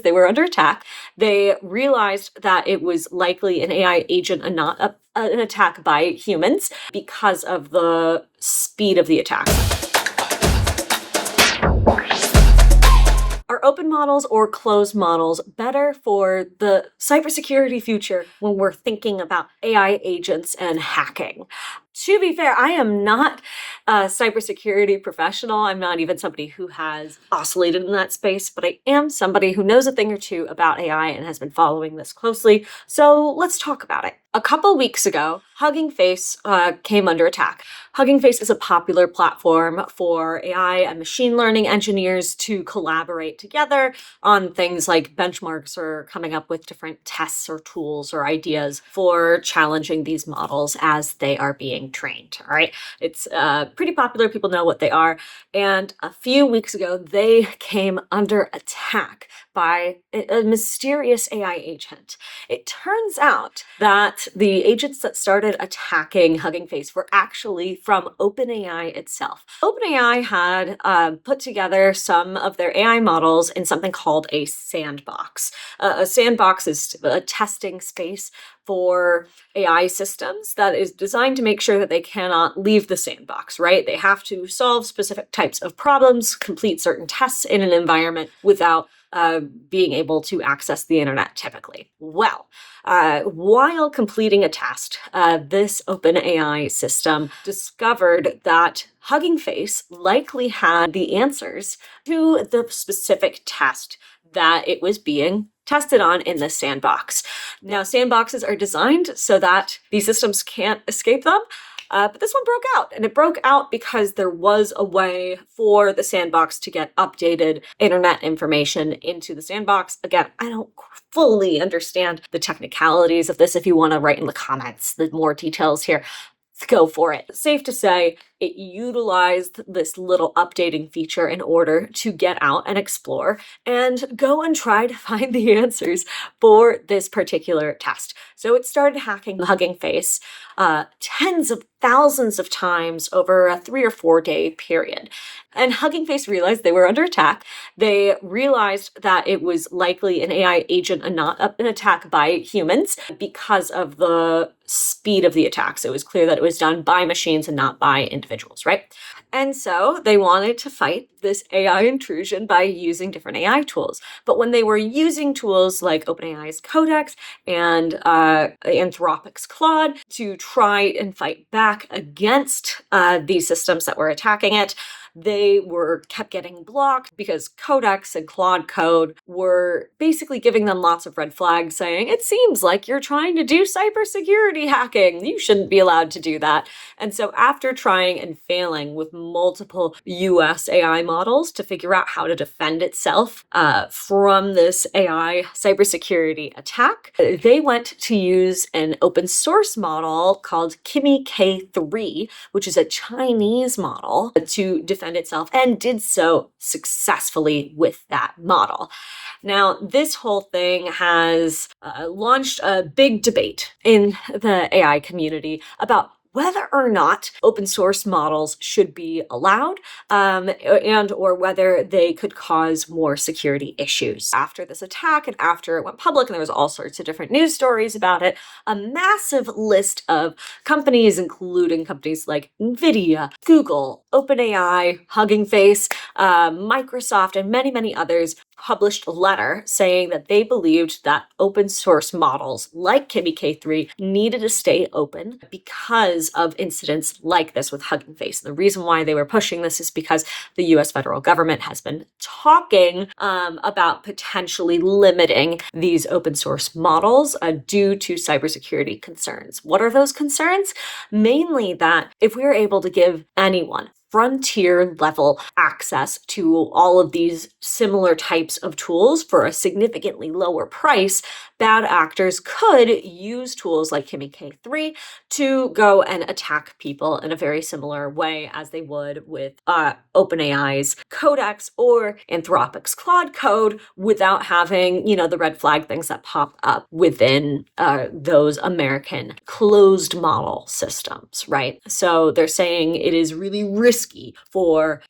they were under attack. They realized that it was likely an AI agent and not an attack by humans because of the speed of the attack. Are open models or closed models better for the cybersecurity future when we're thinking about AI agents and hacking? To be fair, I am not a cybersecurity professional. I'm not even somebody who has oscillated in that space, but I am somebody who knows a thing or two about AI and has been following this closely. So let's talk about it. A couple weeks ago, Hugging Face came under attack. Hugging Face is a popular platform for AI and machine learning engineers to collaborate together on things like benchmarks or coming up with different tests or tools or ideas for challenging these models as they are being trained. All right. It's pretty popular. People know what they are. And a few weeks ago, they came under attack by a mysterious AI agent. It turns out that the agents that started attacking Hugging Face were actually from OpenAI itself. OpenAI had put together some of their AI models in something called a sandbox. A sandbox is a testing space for AI systems that is designed to make sure that they cannot leave the sandbox, right? They have to solve specific types of problems, complete certain tests in an environment without being able to access the internet typically. Well, while completing a test, this OpenAI system discovered that Hugging Face likely had the answers to the specific test that it was being tested on in the sandbox. Now, sandboxes are designed so that these systems can't escape them. But this one broke out, and it broke out because there was a way for the sandbox to get updated internet information into the sandbox. Again, I don't fully understand the technicalities of this. If you want to write in the comments the more details here, go for it. Safe to say, it utilized this little updating feature in order to get out and explore and go and try to find the answers for this particular test. So it started hacking the Hugging Face tens of thousands of times over a 3 or 4 day period. And Hugging Face realized they were under attack. They realized that it was likely an AI agent and not an attack by humans because of the speed of the attack. So it was clear that it was done by machines and not by individuals, right? And so they wanted to fight this AI intrusion by using different AI tools. But when they were using tools like OpenAI's Codex and Anthropic's Claude to try and fight back against these systems that were attacking it, they kept getting blocked because Codex and Claude code were basically giving them lots of red flags saying, it seems like you're trying to do cybersecurity hacking. You shouldn't be allowed to do that. And so after trying and failing with multiple US AI models to figure out how to defend itself from this AI cybersecurity attack, they went to use an open source model called Kimi K3, which is a Chinese model to defend itself, and did so successfully with that model. Now, this whole thing has launched a big debate in the AI community about whether or not open source models should be allowed and or whether they could cause more security issues. After this attack and after it went public, and there was all sorts of different news stories about it, a massive list of companies, including companies like NVIDIA, Google, OpenAI, Hugging Face, Microsoft, and many, many others published a letter saying that they believed that open source models like Kimi K3 needed to stay open because of incidents like this with Hugging Face. The reason why they were pushing this is because the US federal government has been talking about potentially limiting these open source models due to cybersecurity concerns. What are those concerns? Mainly that if we are able to give anyone frontier level access to all of these similar types of tools for a significantly lower price, bad actors could use tools like Kimi K3 to go and attack people in a very similar way as they would with OpenAI's Codex or Anthropic's Claude code without having, the red flag things that pop up within those American closed model systems, right? So they're saying it is really risky risky for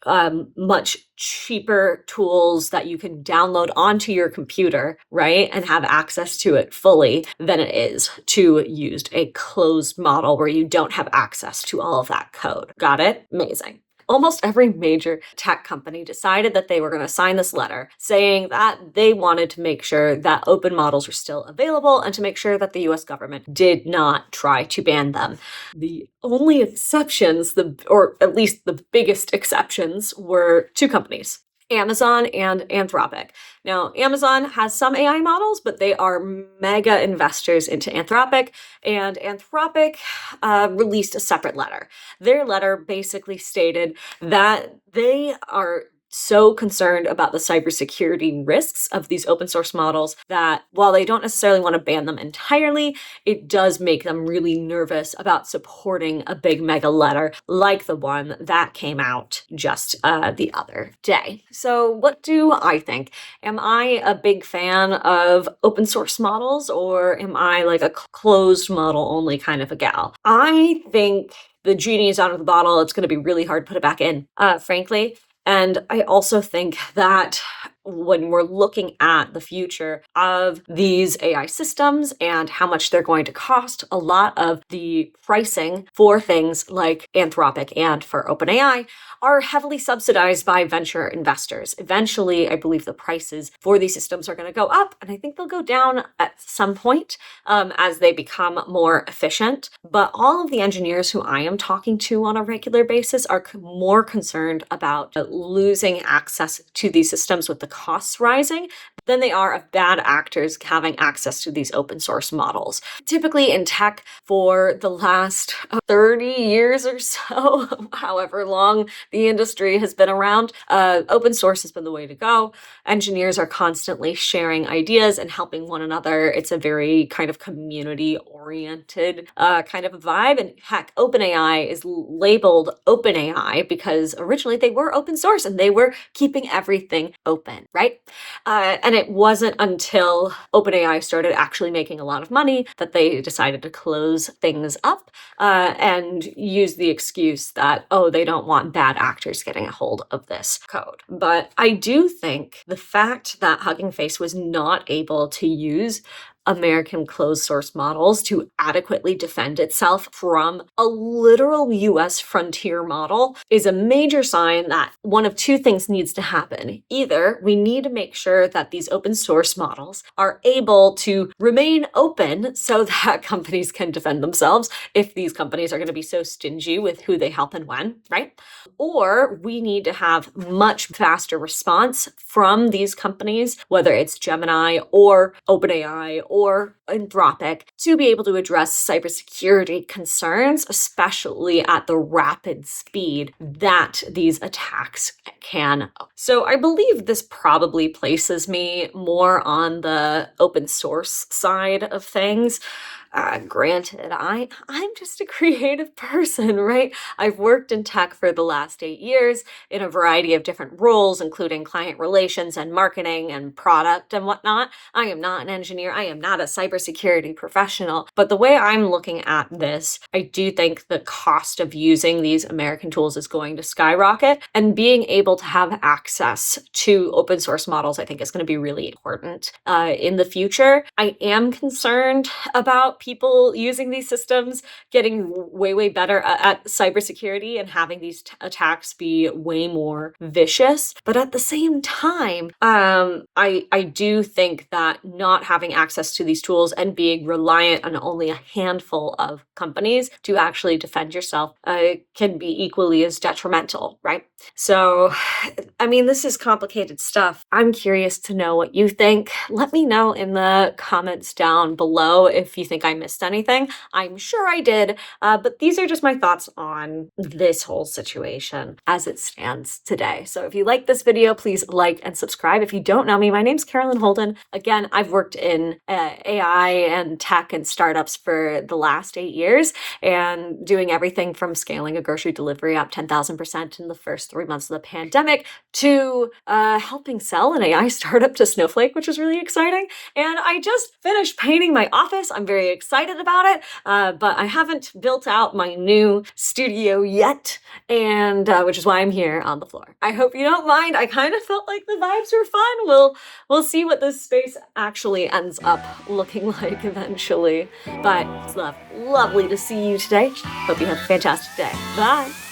much cheaper tools that you can download onto your computer, right, and have access to it fully than it is to use a closed model where you don't have access to all of that code. Got it? Amazing. Almost every major tech company decided that they were going to sign this letter saying that they wanted to make sure that open models were still available and to make sure that the US government did not try to ban them. The only exceptions, or at least the biggest exceptions, were two companies, Amazon and Anthropic. Now, Amazon has some AI models, but they are mega investors into Anthropic, and Anthropic released a separate letter. Their letter basically stated that they are so concerned about the cybersecurity risks of these open source models that while they don't necessarily want to ban them entirely, it does make them really nervous about supporting a big mega letter like the one that came out just the other day. So what do I think? Am I a big fan of open source models, or am I like a closed model only kind of a gal? I think the genie is out of the bottle. It's going to be really hard to put it back in, frankly. And I also think that when we're looking at the future of these AI systems and how much they're going to cost, a lot of the pricing for things like Anthropic and for OpenAI are heavily subsidized by venture investors. Eventually, I believe the prices for these systems are going to go up, and I think they'll go down at some point as they become more efficient. But all of the engineers who I am talking to on a regular basis are more concerned about losing access to these systems with the costs rising than they are of bad actors having access to these open source models. Typically in tech, for the last 30 years or so, however long the industry has been around, open source has been the way to go. Engineers are constantly sharing ideas and helping one another. It's a very kind of community-oriented kind of a vibe. And heck, OpenAI is labeled OpenAI because originally they were open source and they were keeping everything open, right? And it wasn't until OpenAI started actually making a lot of money that they decided to close things up and use the excuse that, oh, they don't want bad actors getting a hold of this code. But I do think the fact that Hugging Face was not able to use American closed source models to adequately defend itself from a literal US frontier model is a major sign that one of two things needs to happen. Either we need to make sure that these open source models are able to remain open so that companies can defend themselves if these companies are going to be so stingy with who they help and when, right? Or we need to have much faster response from these companies, whether it's Gemini or OpenAI or Anthropic, to be able to address cybersecurity concerns, especially at the rapid speed that these attacks can. So I believe this probably places me more on the open source side of things. Granted, I'm just a creative person, right? I've worked in tech for the last 8 years in a variety of different roles, including client relations and marketing and product and whatnot. I am not an engineer. I am not a cybersecurity professional. But the way I'm looking at this, I do think the cost of using these American tools is going to skyrocket, and being able to have access to open source models, I think, is going to be really important in the future. I am concerned about people using these systems getting way better at cybersecurity and having these attacks be way more vicious. But at the same time, I do think that not having access to these tools and being reliant on only a handful of companies to actually defend yourself can be equally as detrimental, right? So, I mean, this is complicated stuff. I'm curious to know what you think. Let me know in the comments down below if you think I missed anything. I'm sure I did, but these are just my thoughts on this whole situation as it stands today. So if you like this video, please like and subscribe. If you don't know me, my name's Carolyn Holden. Again, I've worked in AI and tech and startups for the last 8 years and doing everything from scaling a grocery delivery up 10,000% in the first 3 months of the pandemic to helping sell an AI startup to Snowflake, which was really exciting. And I just finished painting my office. I'm very excited about it, but I haven't built out my new studio yet, and which is why I'm here on the floor. I hope you don't mind. I kind of felt like the vibes were fun. We'll see what this space actually ends up looking like eventually. But it's lovely to see you today. Hope you have a fantastic day. Bye.